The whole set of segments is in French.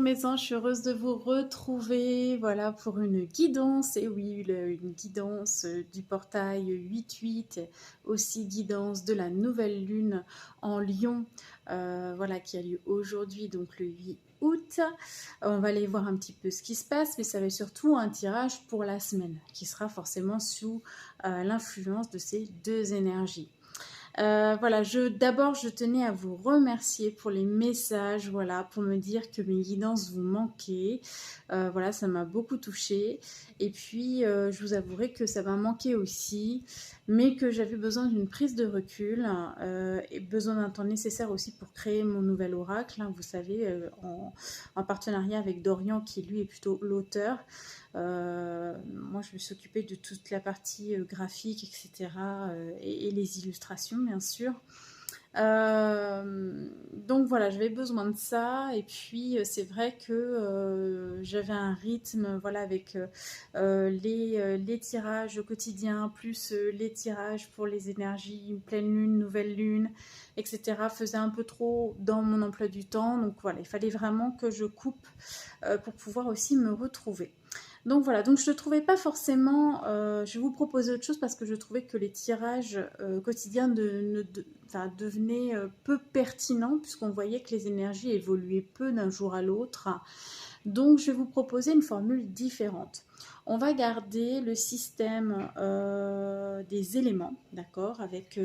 mes anges, je suis heureuse de vous retrouver, voilà, pour une guidance, et oui, une guidance du portail 8-8, aussi guidance de la nouvelle lune en Lion, voilà, qui a lieu aujourd'hui, donc le 8 août. On va aller voir un petit peu ce qui se passe, mais ça va être surtout un tirage pour la semaine, qui sera forcément sous l'influence de ces deux énergies. Voilà, d'abord, je tenais à vous remercier pour les messages, voilà, pour me dire que mes guidances vous manquaient. Voilà, ça m'a beaucoup touchée. Et puis, je vous avouerai que ça m'a manqué aussi, mais que j'avais besoin d'une prise de recul et besoin d'un temps nécessaire aussi pour créer mon nouvel oracle, hein, vous savez, en partenariat avec Dorian, qui lui est plutôt l'auteur. Moi, je me suis occupée de toute la partie graphique, etc. Et les illustrations, bien sûr. Donc voilà, j'avais besoin de ça. Et puis, c'est vrai que j'avais un rythme, voilà, avec les tirages au quotidien, plus les tirages pour les énergies, pleine lune, nouvelle lune, etc. faisait un peu trop dans mon emploi du temps. Donc voilà, il fallait vraiment que je coupe pour pouvoir aussi me retrouver. Donc voilà, donc je ne trouvais pas forcément, je vais vous proposer autre chose parce que je trouvais que les tirages quotidiens devenaient peu pertinents puisqu'on voyait que les énergies évoluaient peu d'un jour à l'autre. Donc je vais vous proposer une formule différente. On va garder le système des éléments, d'accord, avec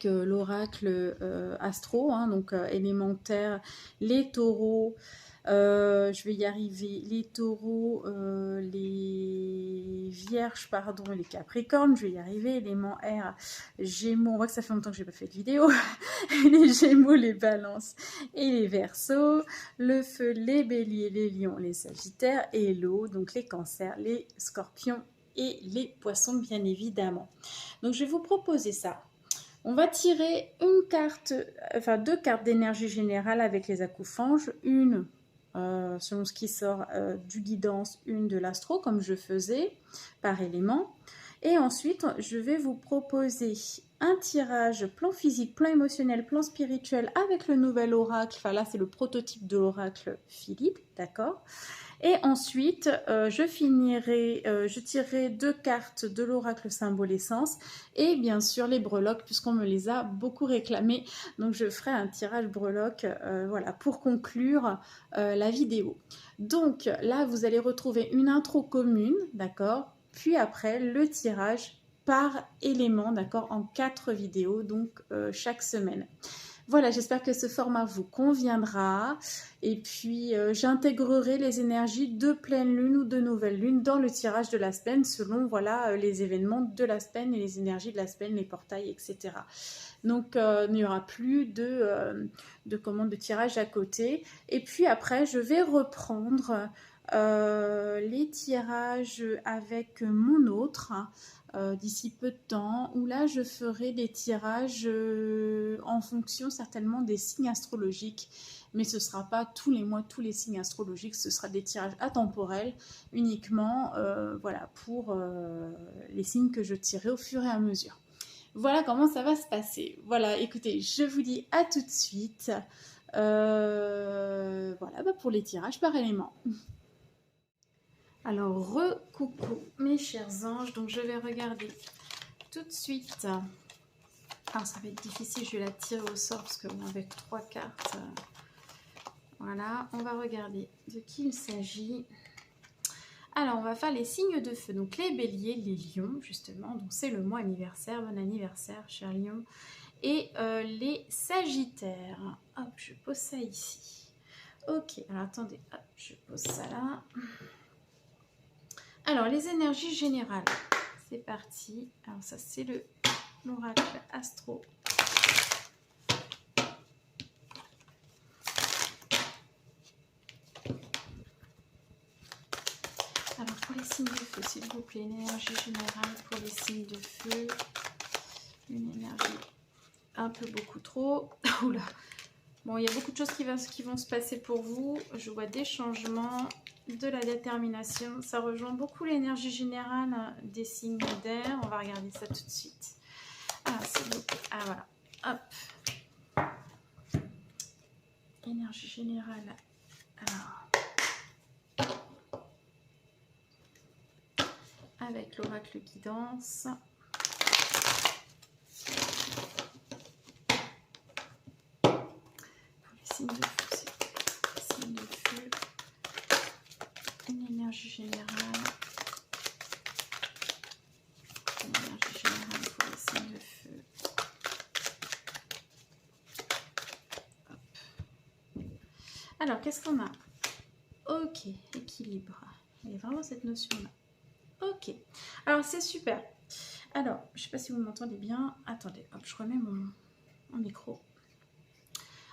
l'oracle astro, hein, donc élémentaire, les taureaux, je vais y arriver, les taureaux, les vierges, pardon, les capricornes, je vais y arriver, élément air, gémeaux, on voit que ça fait longtemps que j'ai pas fait de vidéo, les gémeaux, les balances et les verseaux, le feu, les béliers, les lions, les sagittaires, et l'eau, donc les cancers, les scorpions et les poissons, bien évidemment. Donc je vais vous proposer ça. On va tirer deux cartes d'énergie générale avec les accouphanges, une selon ce qui sort du guidance, une de l'astro, comme je faisais par élément. Et ensuite, je vais vous proposer un tirage plan physique, plan émotionnel, plan spirituel avec le nouvel oracle. Enfin là, c'est le prototype de l'oracle Philippe, d'accord ? Et ensuite, je tirerai deux cartes de l'oracle symbole essence et bien sûr les breloques puisqu'on me les a beaucoup réclamées. Donc je ferai un tirage breloque voilà, pour conclure la vidéo. Donc là, vous allez retrouver une intro commune, d'accord ? Puis après, le tirage par élément, d'accord ? En 4 vidéos, donc chaque semaine. Voilà, j'espère que ce format vous conviendra. Et puis, j'intégrerai les énergies de pleine lune ou de nouvelle lune dans le tirage de la semaine selon voilà, les événements de la semaine et les énergies de la semaine, les portails, etc. Donc, il n'y aura plus de tirage à côté. Et puis après, je vais reprendre les tirages avec mon autre d'ici peu de temps, où là je ferai des tirages en fonction certainement des signes astrologiques, mais ce ne sera pas tous les mois, tous les signes astrologiques, ce sera des tirages atemporels uniquement voilà, pour les signes que je tirerai au fur et à mesure. Voilà comment ça va se passer. Voilà, écoutez, je vous dis à tout de suite. Voilà, pour les tirages par élément. Alors, re-coucou mes chers anges, donc je vais regarder tout de suite. Alors ça va être difficile, je vais la tirer au sort parce que bon, avec 3 cartes, voilà, on va regarder de qui il s'agit. Alors, on va faire les signes de feu, donc les béliers, les lions, justement, donc c'est le mois anniversaire, bon anniversaire, cher lion, et les sagittaires. Hop, je pose ça ici. Ok, alors attendez, hop, je pose ça là. Alors, les énergies générales, c'est parti. Alors ça, c'est l'oracle astro. Alors, pour les signes de feu, s'il vous plaît, l'énergie générale pour les signes de feu. Une énergie un peu beaucoup trop. Oula. Bon, il y a beaucoup de choses qui vont se passer pour vous. Je vois des changements, de la détermination. Ça rejoint beaucoup l'énergie générale des signes d'air. On va regarder ça tout de suite. Ah, c'est beaucoup. Ah, voilà. Hop. Énergie générale avec l'oracle guidance. Pour les signes de feu, s'il vous plaît. Les signes de feu. Une énergie générale. Une énergie générale pour les signes de feu. Hop. Alors, qu'est-ce qu'on a? Ok, équilibre. Il y a vraiment cette notion-là. Ok, alors c'est super. Alors, je ne sais pas si vous m'entendez bien. Attendez, hop, je remets mon micro.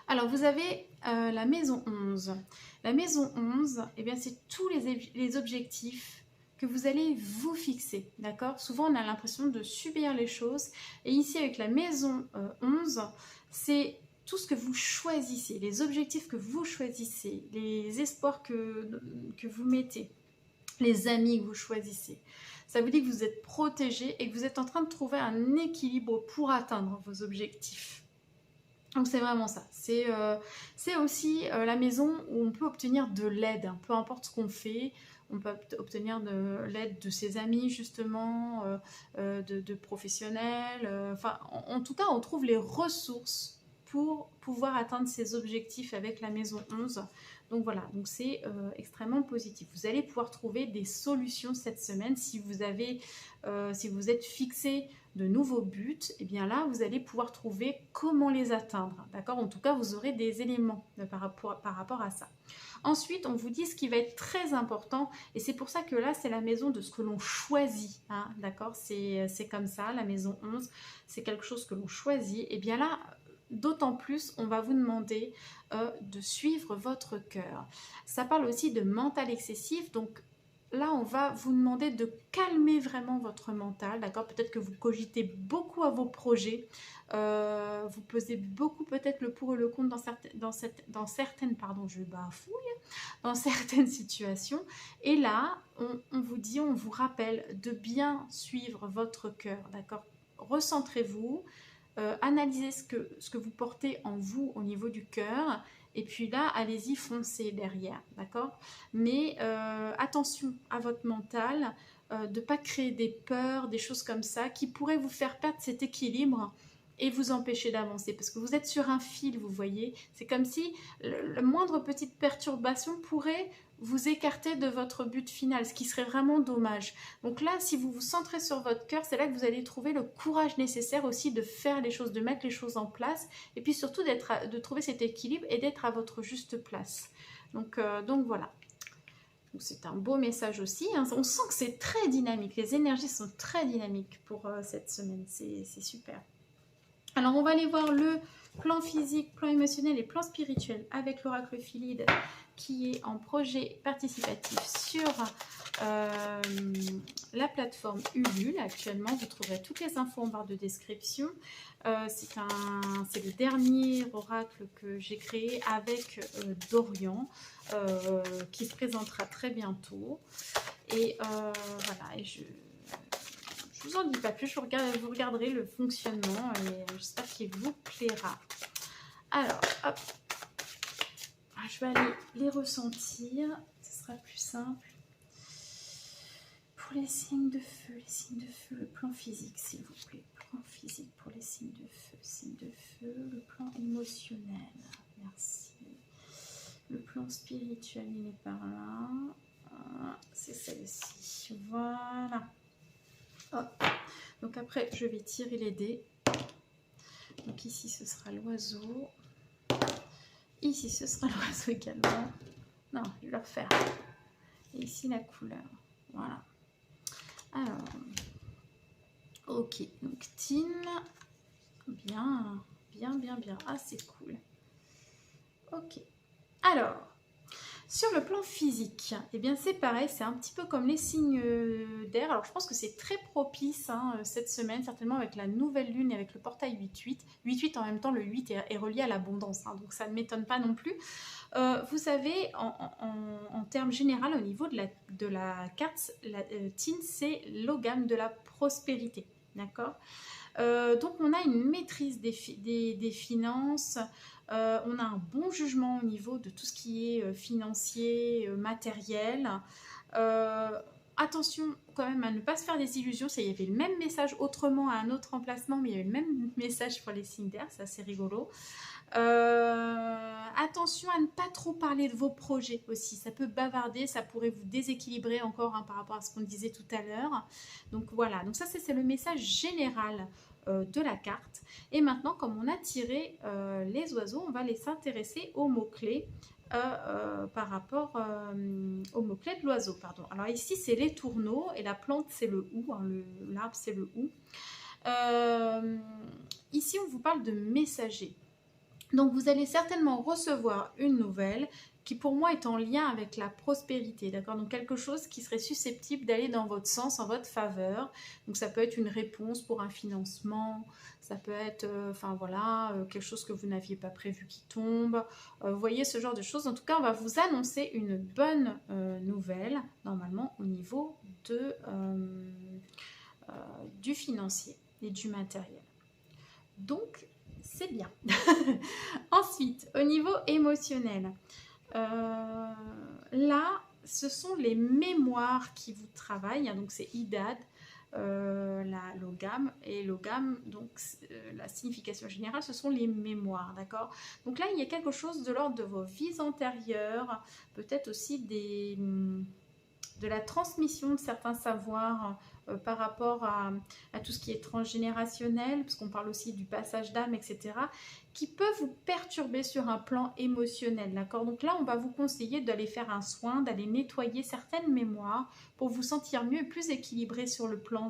Alors, vous avez la maison 11. La maison 11, eh bien, c'est tous les objectifs que vous allez vous fixer, d'accord? Souvent, on a l'impression de subir les choses. Et ici, avec la maison 11, c'est tout ce que vous choisissez, les objectifs que vous choisissez, les espoirs que vous mettez, les amis que vous choisissez. Ça vous dit que vous êtes protégé et que vous êtes en train de trouver un équilibre pour atteindre vos objectifs. Donc c'est vraiment ça. C'est aussi la maison où on peut obtenir de l'aide, hein, peu importe ce qu'on fait. On peut obtenir de l'aide de ses amis, justement, de professionnels. Enfin, en tout cas, on trouve les ressources pour pouvoir atteindre ses objectifs avec la maison 11. Donc voilà, donc c'est extrêmement positif. Vous allez pouvoir trouver des solutions cette semaine si vous êtes fixé de nouveaux buts, et bien là, vous allez pouvoir trouver comment les atteindre. D'accord? En tout cas, vous aurez des éléments par rapport à ça. Ensuite, on vous dit ce qui va être très important, et c'est pour ça que là, c'est la maison de ce que l'on choisit. Hein, d'accord? C'est comme ça, la maison 11, c'est quelque chose que l'on choisit. Et bien là, d'autant plus, on va vous demander de suivre votre cœur. Ça parle aussi de mental excessif, donc là, on va vous demander de calmer vraiment votre mental, d'accord? Peut-être que vous cogitez beaucoup à vos projets, vous pesez beaucoup peut-être le pour et le contre dans certaines, pardon, je bafouille, dans certaines situations. Et là, on vous dit, on vous rappelle de bien suivre votre cœur, d'accord? Recentrez-vous, analysez ce que vous portez en vous au niveau du cœur. Et puis là, allez-y, foncez derrière, d'accord? Mais attention à votre mental, de ne pas créer des peurs, des choses comme ça, qui pourraient vous faire perdre cet équilibre et vous empêcher d'avancer. Parce que vous êtes sur un fil, vous voyez. C'est comme si la moindre petite perturbation pourrait vous écarter de votre but final, ce qui serait vraiment dommage. Donc là, si vous vous centrez sur votre cœur, c'est là que vous allez trouver le courage nécessaire aussi de faire les choses, de mettre les choses en place, et puis surtout de trouver cet équilibre et d'être à votre juste place. Donc voilà. C'est un beau message aussi. Hein. On sent que c'est très dynamique. Les énergies sont très dynamiques pour cette semaine. C'est super. Alors, on va aller voir le plan physique, plan émotionnel et plan spirituel avec l'oracle Philide qui est en projet participatif sur la plateforme Ulule. Actuellement, vous trouverez toutes les infos en barre de description. C'est le dernier oracle que j'ai créé avec Dorian qui se présentera très bientôt. Et voilà, et je vous en dis pas plus, vous regarderez le fonctionnement et j'espère qu'il vous plaira. Alors, hop, je vais aller les ressentir, ce sera plus simple. Pour les signes de feu, le plan physique, s'il vous plaît. Plan physique pour les signes de feu, le plan émotionnel, merci. Le plan spirituel, il est par là. C'est celle-ci, voilà. Hop. Donc après, je vais tirer les dés. Donc ici, ce sera l'oiseau. Ici, ce sera l'oiseau également. Non, je vais le refaire. Et ici, la couleur. Voilà. Alors, ok. Donc, Tin. Bien, bien, bien, bien. Ah, c'est cool. Ok. Alors, sur le plan physique, eh bien c'est pareil, c'est un petit peu comme les signes d'air. Alors je pense que c'est très propice cette semaine, certainement avec la nouvelle lune et avec le portail 8-8. 8-8 en même temps, le 8 est relié à l'abondance, hein, donc ça ne m'étonne pas non plus. Vous savez, en termes généraux, au niveau de la carte, Tin, c'est l'ogame de la prospérité, d'accord? Donc on a une maîtrise des finances, on a un bon jugement au niveau de tout ce qui est financier, matériel. attention quand même à ne pas se faire des illusions. Il y avait le même message autrement à un autre emplacement, mais il y avait le même message pour les signes d'air, c'est assez rigolo. Attention à ne pas trop parler de vos projets aussi, ça peut bavarder, ça pourrait vous déséquilibrer encore par rapport à ce qu'on disait tout à l'heure. Donc voilà, donc ça c'est le message général de la carte. Et maintenant, comme on a tiré les oiseaux, on va les s'intéresser aux mots-clés par rapport aux mots-clés de l'oiseau. Pardon. Alors ici, c'est les tourneaux et la plante, c'est le hou, hein, l'arbre, c'est le hou. Ici, on vous parle de messager. Donc, vous allez certainement recevoir une nouvelle qui, pour moi, est en lien avec la prospérité, d'accord? Donc, quelque chose qui serait susceptible d'aller dans votre sens, en votre faveur. Donc, ça peut être une réponse pour un financement, ça peut être, enfin voilà, quelque chose que vous n'aviez pas prévu qui tombe. Vous voyez ce genre de choses. En tout cas, on va vous annoncer une bonne nouvelle, normalement, au niveau du financier et du matériel. Donc, c'est bien. Ensuite, au niveau émotionnel, là, ce sont les mémoires qui vous travaillent. Donc, c'est IDAD, la logam. Et logam, donc, la signification générale, ce sont les mémoires, d'accord? Donc là, il y a quelque chose de l'ordre de vos vies antérieures, peut-être aussi de la transmission de certains savoirs par rapport à tout ce qui est transgénérationnel, parce qu'on parle aussi du passage d'âme, etc., qui peut vous perturber sur un plan émotionnel, d'accord? Donc là, on va vous conseiller d'aller faire un soin, d'aller nettoyer certaines mémoires pour vous sentir mieux et plus équilibré sur le plan,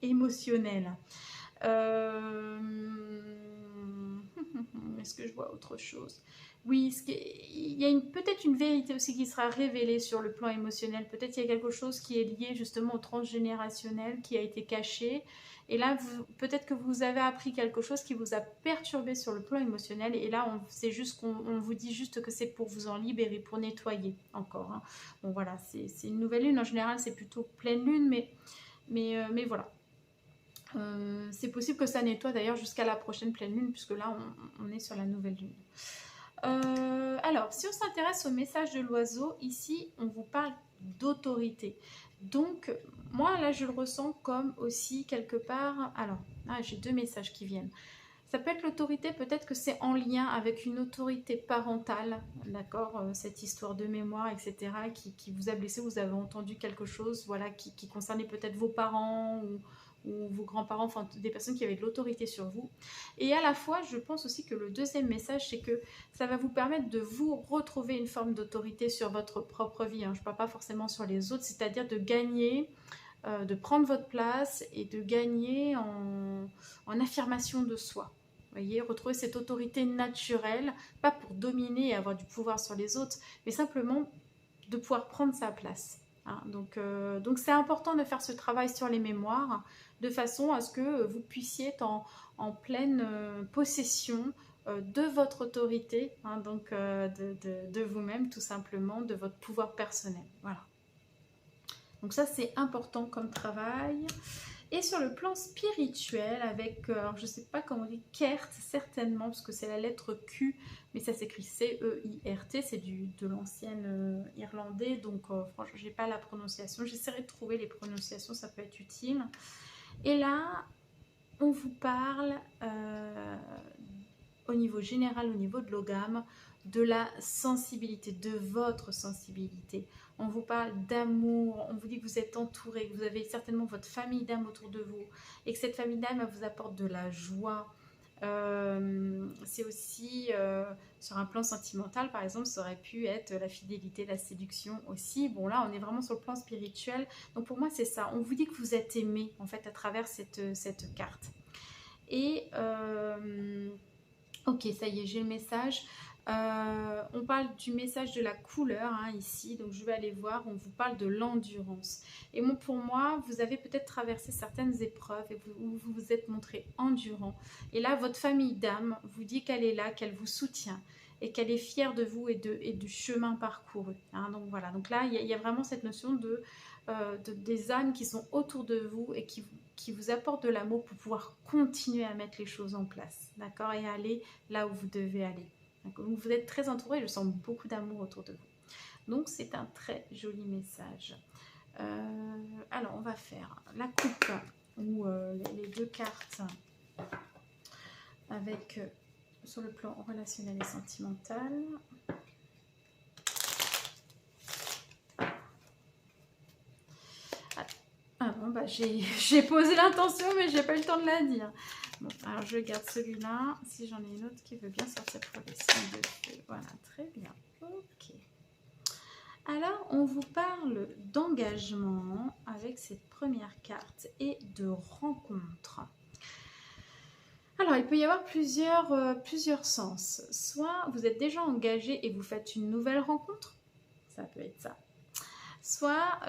émotionnel. Est-ce que je vois autre chose? Oui, il y a peut-être une vérité aussi qui sera révélée sur le plan émotionnel. Peut-être il y a quelque chose qui est lié justement au transgénérationnel qui a été caché. Et là, peut-être que vous avez appris quelque chose qui vous a perturbé sur le plan émotionnel. Et là, c'est juste qu'on vous dit juste que c'est pour vous en libérer, pour nettoyer encore. Hein. Bon voilà, c'est une nouvelle lune. En général, c'est plutôt pleine lune, mais voilà. C'est possible que ça nettoie d'ailleurs jusqu'à la prochaine pleine lune, puisque là, on est sur la nouvelle lune. Alors, si on s'intéresse au message de l'oiseau, ici, on vous parle d'autorité. Donc, moi, là, je le ressens comme aussi quelque part... Alors, j'ai deux messages qui viennent. Ça peut être l'autorité, peut-être que c'est en lien avec une autorité parentale, d'accord, cette histoire de mémoire, etc., qui vous a blessé, vous avez entendu quelque chose, voilà, qui concernait peut-être vos parents ou vos grands-parents, enfin des personnes qui avaient de l'autorité sur vous. Et à la fois, je pense aussi que le deuxième message, c'est que ça va vous permettre de vous retrouver une forme d'autorité sur votre propre vie. Hein. Je ne parle pas forcément sur les autres, c'est-à-dire de gagner, de prendre votre place et de gagner en affirmation de soi. Vous voyez, retrouver cette autorité naturelle, pas pour dominer et avoir du pouvoir sur les autres, mais simplement de pouvoir prendre sa place. Hein. Donc c'est important de faire ce travail sur les mémoires, de façon à ce que vous puissiez être en pleine possession de votre autorité, hein, donc de vous-même tout simplement, de votre pouvoir personnel. Voilà. Donc ça c'est important comme travail. Et sur le plan spirituel, avec, alors je ne sais pas comment on dit, Kert, certainement, parce que c'est la lettre Q, mais ça s'écrit C-E-I-R-T, c'est de l'ancien irlandais, donc franchement, je n'ai pas la prononciation. J'essaierai de trouver les prononciations, ça peut être utile. Et là, on vous parle, au niveau général, au niveau de l'ogame, de la sensibilité, de votre sensibilité. On vous parle d'amour, on vous dit que vous êtes entouré, que vous avez certainement votre famille d'âme autour de vous et que cette famille d'âme vous apporte de la joie. C'est aussi sur un plan sentimental, par exemple, ça aurait pu être la fidélité, la séduction aussi. Bon, là, on est vraiment sur le plan spirituel. Donc, pour moi, c'est ça. On vous dit que vous êtes aimé, en fait, à travers cette carte. Et... ok, ça y est, j'ai le message. On parle du message de la couleur hein, ici, donc je vais aller voir, on vous parle de l'endurance. Et bon, pour moi, vous avez peut-être traversé certaines épreuves et vous vous êtes montré endurant. Et là, votre famille d'âme vous dit qu'elle est là, qu'elle vous soutient et qu'elle est fière de vous et du chemin parcouru. Hein, donc voilà, donc là, il y a vraiment cette notion des âmes qui sont autour de vous et qui vous apportent de l'amour pour pouvoir continuer à mettre les choses en place, d'accord, et aller là où vous devez aller. Donc, vous êtes très entouré, je sens beaucoup d'amour autour de vous. Donc c'est un très joli message. Alors on va faire la coupe ou les deux cartes avec sur le plan relationnel et sentimental. Ah bon, bah j'ai posé l'intention, mais j'ai pas eu le temps de la dire. Bon, alors je garde celui-là. Si j'en ai une autre qui veut bien sortir pour les signes de feu. Voilà, très bien. Ok. Alors, on vous parle d'engagement avec cette première carte et de rencontre. Alors, il peut y avoir plusieurs sens. Soit vous êtes déjà engagé et vous faites une nouvelle rencontre. Ça peut être ça. Soit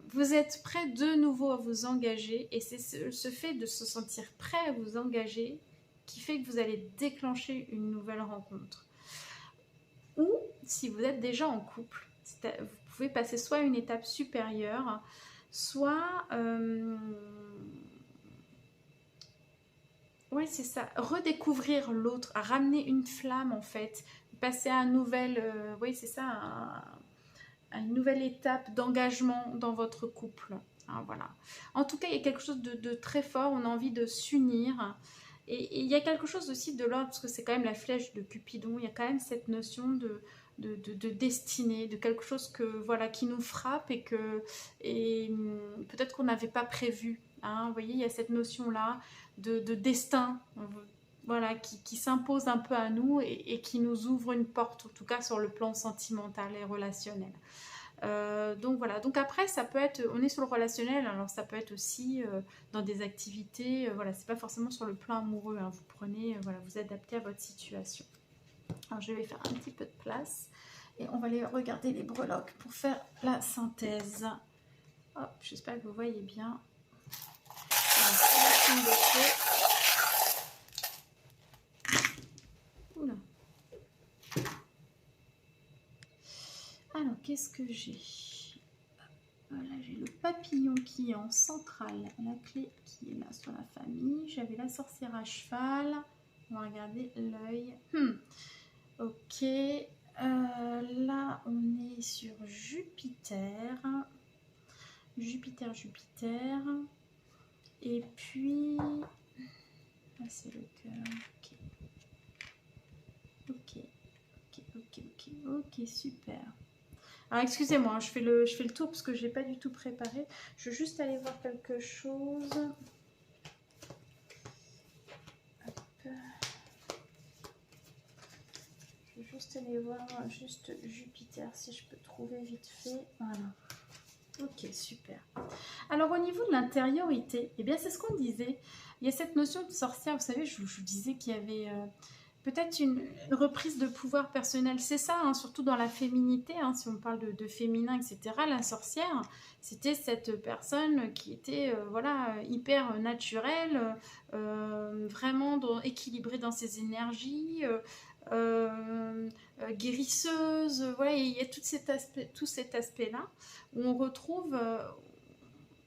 vous êtes prêt de nouveau à vous engager et c'est ce fait de se sentir prêt à vous engager qui fait que vous allez déclencher une nouvelle rencontre. Ou si vous êtes déjà en couple, vous pouvez passer soit une étape supérieure, soit... oui, c'est ça. Redécouvrir l'autre, ramener une flamme en fait, passer à une nouvelle... oui, c'est ça, à une nouvelle étape d'engagement dans votre couple. Hein, voilà. En tout cas, il y a quelque chose de très fort, on a envie de s'unir. Et il y a quelque chose aussi de l'ordre, parce que c'est quand même la flèche de Cupidon, il y a quand même cette notion de destinée, de quelque chose que, voilà, qui nous frappe et peut-être qu'on n'avait pas prévu. Hein, vous voyez, il y a cette notion-là de destin, voilà, qui s'impose un peu à nous et qui nous ouvre une porte, en tout cas sur le plan sentimental et relationnel. Donc voilà, donc après ça peut être, on est sur le relationnel, alors ça peut être aussi dans des activités, voilà, c'est pas forcément sur le plan amoureux, hein, vous prenez, voilà, vous adaptez à votre situation. Alors je vais faire un petit peu de place et on va aller regarder les breloques pour faire la synthèse. Hop, j'espère que vous voyez bien. Voilà, oula. Alors qu'est-ce que j'ai ? Là, j'ai le papillon qui est en centrale, la clé qui est là sur la famille. J'avais la sorcière à cheval. On va regarder l'œil. Ok. Là, on est sur Jupiter. Jupiter. Et puis... là, c'est le cœur. Ok, super. Alors, excusez-moi, je fais le tour parce que je n'ai pas du tout préparé. Je veux juste aller voir quelque chose. Hop. Je vais juste aller voir juste Jupiter, si je peux trouver vite fait. Voilà. Ok, super. Alors, au niveau de l'intériorité, eh bien, c'est ce qu'on disait. Il y a cette notion de sorcière. Vous savez, je vous disais qu'il y avait... peut-être une reprise de pouvoir personnel, c'est ça, hein, surtout dans la féminité, hein, si on parle de féminin, etc. La sorcière, c'était cette personne qui était voilà, hyper naturelle, vraiment équilibrée dans ses énergies, guérisseuse. Voilà, il y a tout cet aspect-là où on retrouve...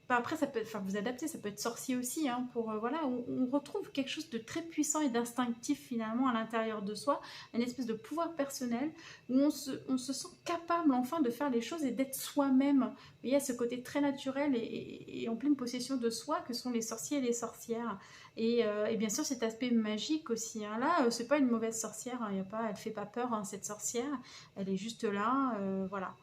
après, ça peut être, enfin, vous adaptez, ça peut être sorcier aussi, hein, pour, voilà, on retrouve quelque chose de très puissant et d'instinctif finalement à l'intérieur de soi, une espèce de pouvoir personnel où on se sent capable enfin de faire les choses et d'être soi-même. Vous voyez, il y a ce côté très naturel et en pleine possession de soi que sont les sorciers et les sorcières. Et bien sûr, cet aspect magique aussi. Hein. Là, c'est pas une mauvaise sorcière, hein, y a pas, elle fait pas peur, hein, cette sorcière, elle est juste là, voilà.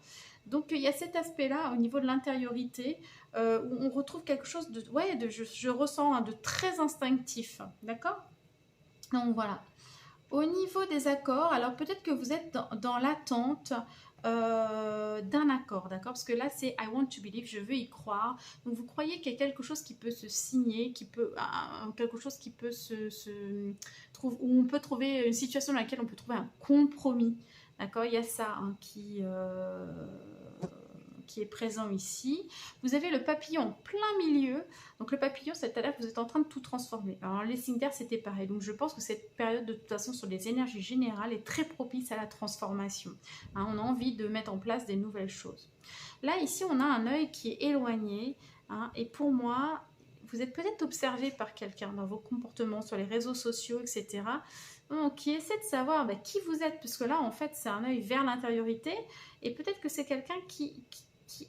Donc il y a cet aspect-là au niveau de l'intériorité où on retrouve quelque chose de, ouais, je ressens, hein, de très instinctif, d'accord? Donc voilà. Au niveau des accords, alors peut-être que vous êtes dans l'attente d'un accord, d'accord? Parce que là, c'est I want to believe, je veux y croire. Donc vous croyez qu'il y a quelque chose qui peut se signer, quelque chose qui peut où on peut trouver une situation dans laquelle on peut trouver un compromis, d'accord? Il y a ça, hein, qui est présent ici. Vous avez le papillon en plein milieu. Donc le papillon, c'est-à-dire que vous êtes en train de tout transformer. Alors les signes d'air, c'était pareil. Donc je pense que cette période, de toute façon, sur les énergies générales, est très propice à la transformation. Hein, on a envie de mettre en place des nouvelles choses. Là, ici, on a un œil qui est éloigné. Hein, et pour moi, vous êtes peut-être observé par quelqu'un dans vos comportements sur les réseaux sociaux, etc. Donc, qui essaie de savoir qui vous êtes, parce que là, en fait, c'est un œil vers l'intériorité, et peut-être que c'est quelqu'un qui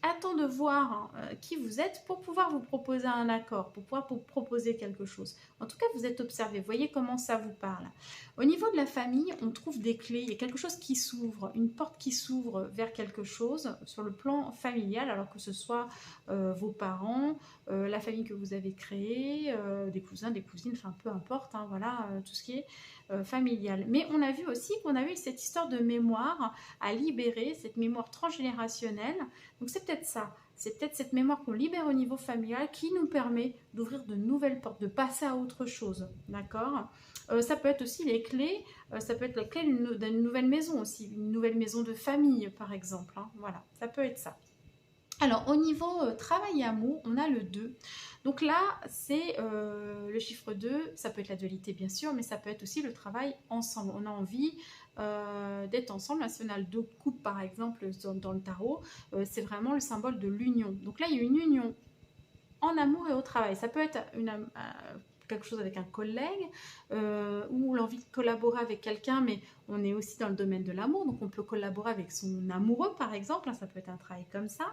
attend de voir qui vous êtes pour pouvoir vous proposer un accord, pour pouvoir vous proposer quelque chose. En tout cas, vous êtes observé, voyez comment ça vous parle. Au niveau de la famille, on trouve des clés, il y a quelque chose qui s'ouvre, une porte qui s'ouvre vers quelque chose sur le plan familial, alors que ce soit vos parents, la famille que vous avez créée, des cousins, des cousines, enfin peu importe, hein, voilà, tout ce qui est familial. Mais on a vu aussi qu'on a eu cette histoire de mémoire à libérer, cette mémoire transgénérationnelle. Donc c'est peut-être ça, c'est peut-être cette mémoire qu'on libère au niveau familial qui nous permet d'ouvrir de nouvelles portes, de passer à autre chose, d'accord. Ça peut être aussi les clés, ça peut être la clé d'une nouvelle maison aussi, une nouvelle maison de famille par exemple, hein, voilà, ça peut être ça. Alors, au niveau travail et amour, on a le 2. Donc là, c'est le chiffre 2, ça peut être la dualité bien sûr, mais ça peut être aussi le travail ensemble. On a envie d'être ensemble. Si on a le 2 coupe par exemple dans le tarot, c'est vraiment le symbole de l'union. Donc là, il y a une union en amour et au travail. Ça peut être quelque chose avec un collègue ou l'envie de collaborer avec quelqu'un, mais on est aussi dans le domaine de l'amour, donc on peut collaborer avec son amoureux par exemple, hein, ça peut être un travail comme ça.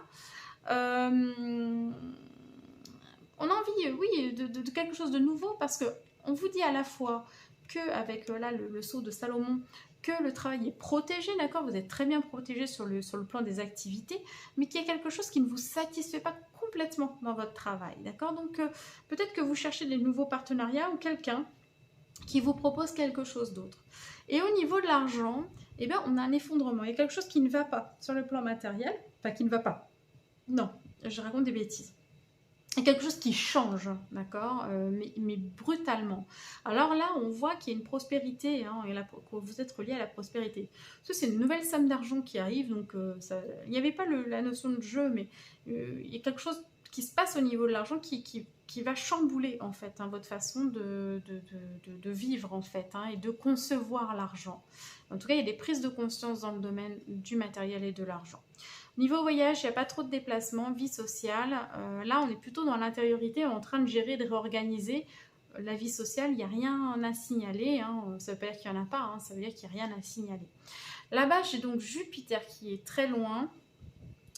On a envie, oui, de quelque chose de nouveau, parce que on vous dit à la fois qu'avec là le sceau de Salomon, que le travail est protégé, d'accord, vous êtes très bien protégé sur le plan des activités, mais qu'il y a quelque chose qui ne vous satisfait pas complètement dans votre travail, d'accord. Donc peut-être que vous cherchez des nouveaux partenariats ou quelqu'un qui vous propose quelque chose d'autre. Et au niveau de l'argent, eh bien, on a un effondrement, il y a quelque chose qui ne va pas sur le plan matériel, enfin qui ne va pas, non, je raconte des bêtises. Il y a quelque chose qui change, d'accord, mais brutalement. Alors là, on voit qu'il y a une prospérité, hein, et là, que vous êtes relié à la prospérité. Ça, c'est une nouvelle somme d'argent qui arrive, donc il n'y avait pas la notion de jeu, mais il y a quelque chose qui se passe au niveau de l'argent qui va chambouler, en fait, hein, votre façon de vivre, en fait, hein, et de concevoir l'argent. En tout cas, il y a des prises de conscience dans le domaine du matériel et de l'argent. Niveau voyage, il n'y a pas trop de déplacements, vie sociale. Là, on est plutôt dans l'intériorité, en train de gérer, de réorganiser. La vie sociale, il n'y a rien à signaler. Hein. Ça ne veut pas dire qu'il n'y en a pas, hein. Ça veut dire qu'il n'y a rien à signaler. Là-bas, j'ai donc Jupiter qui est très loin.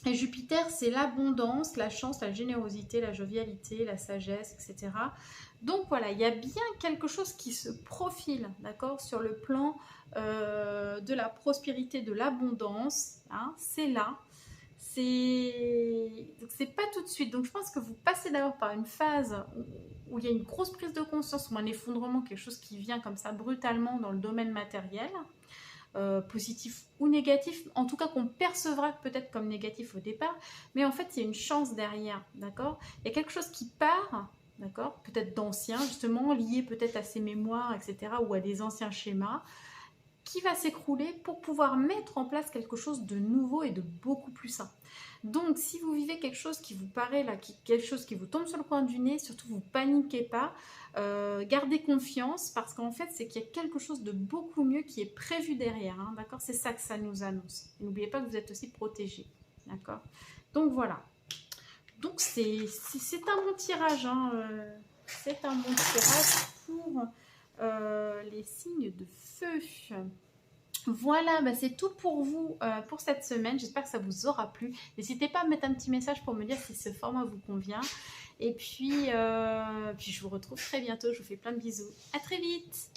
Et Jupiter, c'est l'abondance, la chance, la générosité, la jovialité, la sagesse, etc. Donc voilà, il y a bien quelque chose qui se profile, d'accord, sur le plan de la prospérité, de l'abondance. Hein, c'est là. C'est pas tout de suite. Donc je pense que vous passez d'abord par une phase où il y a une grosse prise de conscience ou un effondrement, quelque chose qui vient comme ça brutalement dans le domaine matériel, positif ou négatif, en tout cas qu'on percevra peut-être comme négatif au départ, mais en fait il y a une chance derrière, d'accord. Il y a quelque chose qui part, d'accord, peut-être d'ancien, justement, lié peut-être à ses mémoires, etc., ou à des anciens schémas, qui va s'écrouler pour pouvoir mettre en place quelque chose de nouveau et de beaucoup plus sain. Donc, si vous vivez quelque chose qui vous paraît là, quelque chose qui vous tombe sur le coin du nez, surtout vous paniquez pas, gardez confiance, parce qu'en fait, c'est qu'il y a quelque chose de beaucoup mieux qui est prévu derrière, hein, d'accord. C'est ça que ça nous annonce. Et n'oubliez pas que vous êtes aussi protégé, d'accord. Donc voilà. Donc c'est un bon tirage, hein, c'est un bon tirage pour les signes de feu. Voilà, bah c'est tout pour vous pour cette semaine. J'espère que ça vous aura plu. N'hésitez pas à mettre un petit message pour me dire si ce format vous convient. Et puis je vous retrouve très bientôt. Je vous fais plein de bisous. À très vite.